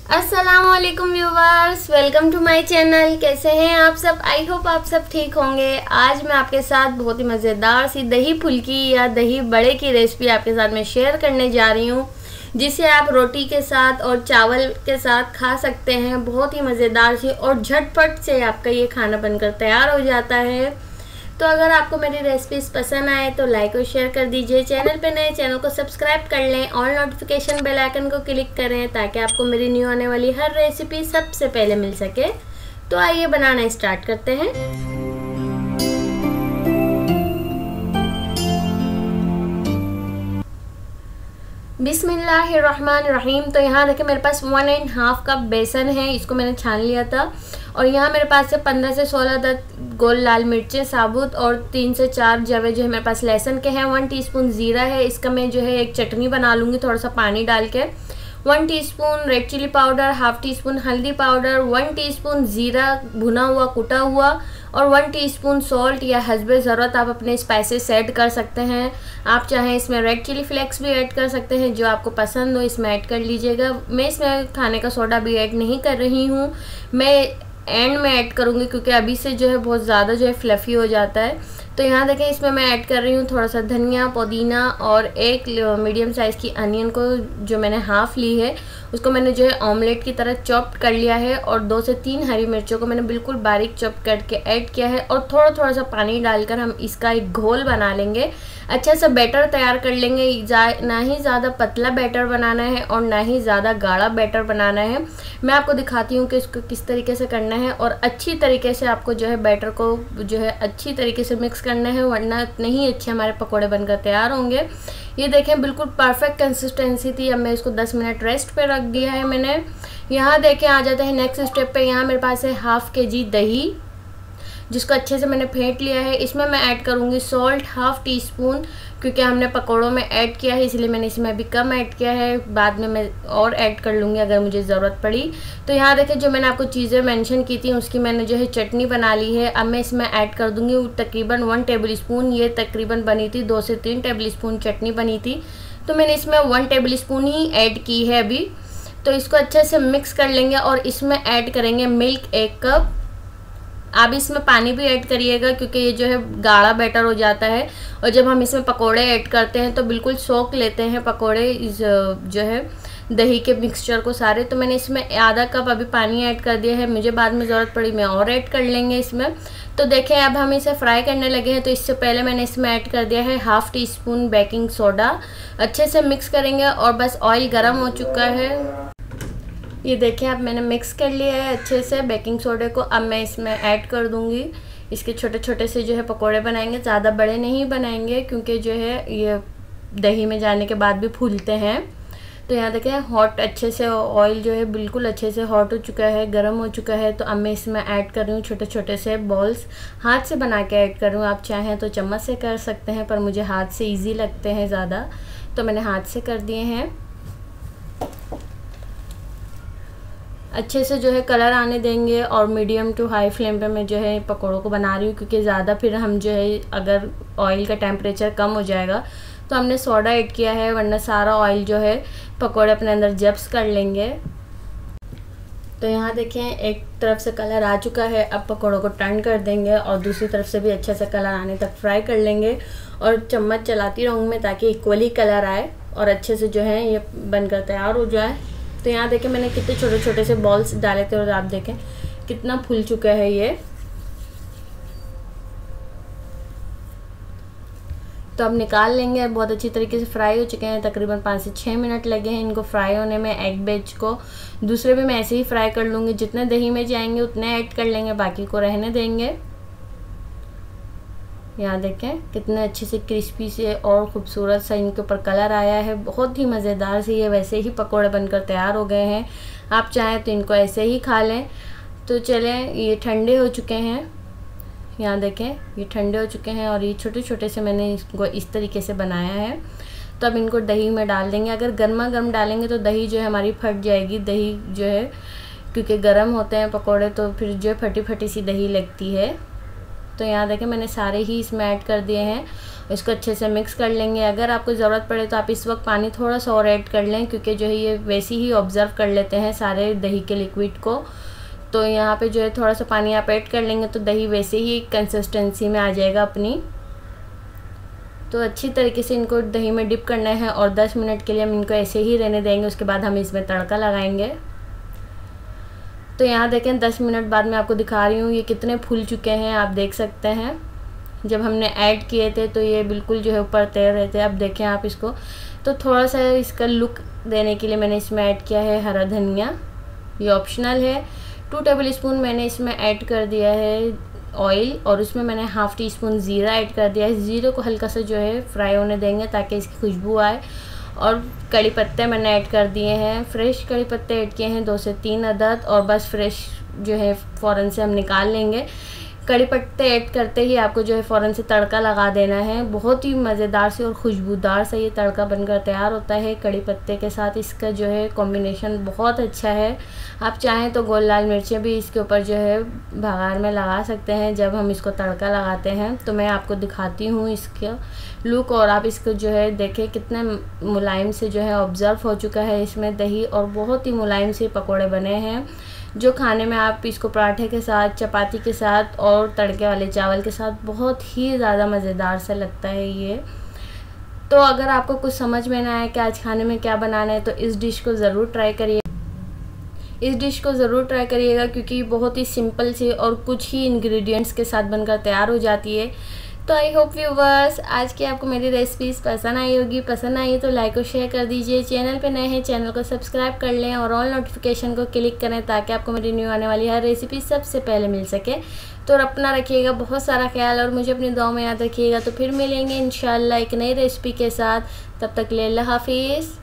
अस्सलामुअलैकुम viewers, welcome to my channel. कैसे हैं आप सब? आई होप आप सब ठीक होंगे। आज मैं आपके साथ बहुत ही मज़ेदार सी दही फुल्की या दही बड़े की रेसिपी आपके साथ मैं शेयर करने जा रही हूँ, जिसे आप रोटी के साथ और चावल के साथ खा सकते हैं। बहुत ही मज़ेदार सी और झटपट से आपका ये खाना बनकर तैयार हो जाता है। तो अगर आपको मेरी रेसिपीज़ पसंद आए तो लाइक और शेयर कर दीजिए। चैनल पे नए चैनल को सब्सक्राइब कर लें और नोटिफिकेशन बेल आइकन को क्लिक करें ताकि आपको मेरी न्यू आने वाली हर रेसिपी सबसे पहले मिल सके। तो आइए बनाना स्टार्ट करते हैं। बिस्मिल्लाहिर्रहमानिर्रहीम। तो यहाँ देखिए मेरे पास 1.5 कप बेसन है, इसको मैंने छान लिया था। और यहाँ मेरे पास से 15 से 16 गोल लाल मिर्चें साबुत और 3 से 4 जवे जो है मेरे पास लहसुन के हैं। 1 टीस्पून ज़ीरा है, इसका मैं जो है एक चटनी बना लूँगी थोड़ा सा पानी डाल के। 1 teaspoon red chilli powder, half teaspoon हल्दी पाउडर, 1 टीस्पून ज़ीरा भुना हुआ कुटा हुआ और 1 टीस्पून सॉल्ट या हस्बे ज़रूरत आप अपने स्पाइसेस ऐड कर सकते हैं। आप चाहें इसमें रेड चिली फ्लेक्स भी ऐड कर सकते हैं, जो आपको पसंद हो इसमें ऐड कर लीजिएगा। मैं इसमें खाने का सोडा भी ऐड नहीं कर रही हूँ, मैं एंड में ऐड करूँगी क्योंकि अभी से जो है बहुत ज़्यादा जो है फ्लफ़ी हो जाता है। तो यहाँ देखें इसमें मैं ऐड कर रही हूँ थोड़ा सा धनिया, पुदीना और एक मीडियम साइज़ की अनियन को जो मैंने हाफ़ ली है उसको मैंने जो है ऑमलेट की तरह चॉप कर लिया है। और 2 से 3 हरी मिर्चों को मैंने बिल्कुल बारीक चॉप करके ऐड किया है। और थोड़ा सा पानी डालकर हम इसका एक घोल बना लेंगे, अच्छा सा बैटर तैयार कर लेंगे। ना ही ज़्यादा पतला बैटर बनाना है और ना ही ज़्यादा गाढ़ा बैटर बनाना है। मैं आपको दिखाती हूँ कि इसको किस तरीके से करना है। और अच्छी तरीके से आपको जो है बैटर को जो है अच्छी तरीके से मिक्स करना है, वरना नहीं अच्छे हमारे पकोड़े बनकर तैयार होंगे। ये देखें बिल्कुल परफेक्ट कंसिस्टेंसी थी। अब मैं इसको 10 मिनट रेस्ट पे रख दिया है मैंने। यहाँ देखें आ जाते हैं नेक्स्ट स्टेप पे। यहाँ मेरे पास है हाफ़ kg दही, जिसको अच्छे से मैंने फेंट लिया है। इसमें मैं ऐड करूँगी सॉल्ट हाफ टीस्पून, क्योंकि हमने पकौड़ों में ऐड किया है इसलिए मैंने इसमें अभी कम ऐड किया है। बाद में मैं और ऐड कर लूँगी अगर मुझे ज़रूरत पड़ी। तो यहाँ देखिए जो मैंने आपको चीज़ें मेंशन की थी उसकी मैंने जो है चटनी बना ली है। अब मैं इसमें ऐड कर दूँगी तकरीबन 1 टेबल स्पून। ये तकरीबन बनी थी 2 से 3 टेबल स्पून चटनी बनी थी, तो मैंने इसमें 1 टेबल स्पून ही ऐड की है अभी। तो इसको अच्छे से मिक्स कर लेंगे और इसमें ऐड करेंगे मिल्क 1 कप। आप इसमें पानी भी ऐड करिएगा क्योंकि ये जो है गाढ़ा बैटर हो जाता है और जब हम इसमें पकोड़े ऐड करते हैं तो बिल्कुल सोख लेते हैं पकोड़े इस जो है दही के मिक्सचर को सारे। तो मैंने इसमें आधा कप अभी पानी ऐड कर दिया है, मुझे बाद में ज़रूरत पड़ी मैं और ऐड कर लेंगे इसमें। तो देखें अब हम इसे फ्राई करने लगे हैं। तो इससे पहले मैंने इसमें ऐड कर दिया है हाफ़ टीस्पून बेकिंग सोडा। अच्छे से मिक्स करेंगे और बस ऑयल गर्म हो चुका है। ये देखें अब मैंने मिक्स कर लिया है अच्छे से बेकिंग सोडे को। अब मैं इसमें ऐड कर दूंगी। इसके छोटे छोटे से जो है पकोड़े बनाएंगे, ज़्यादा बड़े नहीं बनाएंगे क्योंकि जो है ये दही में जाने के बाद भी फूलते हैं। तो यहाँ देखें हॉट अच्छे से ऑयल जो है बिल्कुल अच्छे से हॉट हो चुका है, गर्म हो चुका है। तो अब मैं इसमें ऐड कर रही हूँ छोटे छोटे से बॉल्स, हाथ से बना के ऐड कर रही हूँ। आप चाहें तो चम्मच से कर सकते हैं, पर मुझे हाथ से ईजी लगते हैं ज़्यादा, तो मैंने हाथ से कर दिए हैं। अच्छे से जो है कलर आने देंगे और मीडियम टू हाई फ्लेम पे मैं जो है पकोड़ों को बना रही हूँ, क्योंकि ज़्यादा फिर हम जो है अगर ऑयल का टेम्परेचर कम हो जाएगा तो हमने सोडा ऐड किया है, वरना सारा ऑयल जो है पकोड़े अपने अंदर जब्स कर लेंगे। तो यहाँ देखें एक तरफ से कलर आ चुका है। अब पकोड़ों को टर्न कर देंगे और दूसरी तरफ से भी अच्छे से कलर आने तक फ्राई कर लेंगे। और चम्मच चलाती रहूँगी मैं ताकि इक्वली कलर आए और अच्छे से जो है ये बनकर तैयार हो जाए। तो यहाँ देखें मैंने कितने छोटे छोटे से बॉल्स डाले थे और आप देखें कितना फूल चुका है ये। तो अब निकाल लेंगे। बहुत अच्छी तरीके से फ्राई हो चुके हैं, तकरीबन 5 से 6 मिनट लगे हैं इनको फ्राई होने में। एग बेच को दूसरे भी मैं ऐसे ही फ्राई कर लूँगी, जितने दही में जाएंगे उतने ऐड कर लेंगे, बाकी को रहने देंगे। यहाँ देखें कितने अच्छे से क्रिस्पी से और ख़ूबसूरत सा इनके ऊपर कलर आया है। बहुत ही मज़ेदार से ये वैसे ही पकोड़े बनकर तैयार हो गए हैं। आप चाहें तो इनको ऐसे ही खा लें। तो चलें ये ठंडे हो चुके हैं। यहाँ देखें ये ठंडे हो चुके हैं और ये छोटे छोटे से मैंने इसको इस तरीके से बनाया है। तो अब इनको दही में डाल देंगे। अगर गर्मा गर्म डालेंगे तो दही जो है हमारी फट जाएगी। दही जो है क्योंकि गर्म होते हैं पकोड़े तो फिर जो फटी फटी सी दही लगती है। तो यहाँ देखें मैंने सारे ही इसमें ऐड कर दिए हैं इसको अच्छे से मिक्स कर लेंगे। अगर आपको ज़रूरत पड़े तो आप इस वक्त पानी थोड़ा सा और ऐड कर लें, क्योंकि जो है ये वैसे ही ऑब्ज़र्व कर लेते हैं सारे दही के लिक्विड को। तो यहाँ पे जो है थोड़ा सा पानी आप ऐड कर लेंगे तो दही वैसे ही कंसिस्टेंसी में आ जाएगा अपनी। तो अच्छी तरीके से इनको दही में डिप करना है और 10 मिनट के लिए हम इनको ऐसे ही रहने देंगे। उसके बाद हम इसमें तड़का लगाएंगे। तो यहाँ देखें 10 मिनट बाद मैं आपको दिखा रही हूँ ये कितने फूल चुके हैं, आप देख सकते हैं। जब हमने ऐड किए थे तो ये बिल्कुल जो है ऊपर तैर रहे थे। अब देखें आप इसको, तो थोड़ा सा इसका लुक देने के लिए मैंने इसमें ऐड किया है हरा धनिया, ये ऑप्शनल है। 2 टेबल स्पून मैंने इसमें ऐड कर दिया है ऑयल, और उसमें मैंने हाफ़ टी स्पून ज़ीरा ऐड कर दिया है। ज़ीरे को हल्का सा जो है फ्राई होने देंगे ताकि इसकी खुशबू आए। और कड़ी पत्ते मैंने ऐड कर दिए हैं, फ्रेश कड़ी पत्ते ऐड किए हैं 2 से 3 अदद, और बस फ्रेश जो है फ़ौरन से हम निकाल लेंगे। कड़ी पत्ते ऐड करते ही आपको जो है फ़ौरन से तड़का लगा देना है। बहुत ही मज़ेदार से और खुशबूदार सा ये तड़का बनकर तैयार होता है। कड़ी पत्ते के साथ इसका जो है कॉम्बिनेशन बहुत अच्छा है। आप चाहें तो गोल लाल मिर्चें भी इसके ऊपर जो है बघार में लगा सकते हैं जब हम इसको तड़का लगाते हैं। तो मैं आपको दिखाती हूँ इसका लुक, और आप इसको जो है देखें कितने मुलायम से जो है ऑब्ज़र्व हो चुका है इसमें दही, और बहुत ही मुलायम से पकौड़े बने हैं जो खाने में आप इसको पराठे के साथ, चपाती के साथ और तड़के वाले चावल के साथ बहुत ही ज़्यादा मज़ेदार सा लगता है ये। तो अगर आपको कुछ समझ में ना आए कि आज खाने में क्या बनाना है तो इस डिश को ज़रूर ट्राई करिए। इस डिश को ज़रूर ट्राई करिएगा क्योंकि बहुत ही सिंपल सी और कुछ ही इंग्रेडिएंट्स के साथ बनकर तैयार हो जाती है। तो आई होप व्यूवर्स आज की आपको मेरी रेसिपीज़ पसंद आई होगी। पसंद आई तो लाइक और शेयर कर दीजिए। चैनल पे नए हैं चैनल को सब्सक्राइब कर लें और ऑल नोटिफिकेशन को क्लिक करें ताकि आपको मेरी न्यू आने वाली हर रेसिपी सबसे पहले मिल सके। तो अपना रखिएगा बहुत सारा ख्याल और मुझे अपनी दुआ में याद रखिएगा। तो फिर मिलेंगे इंशाल्लाह एक नई रेसिपी के साथ। तब तक के लिए अल्लाह हाफिज़।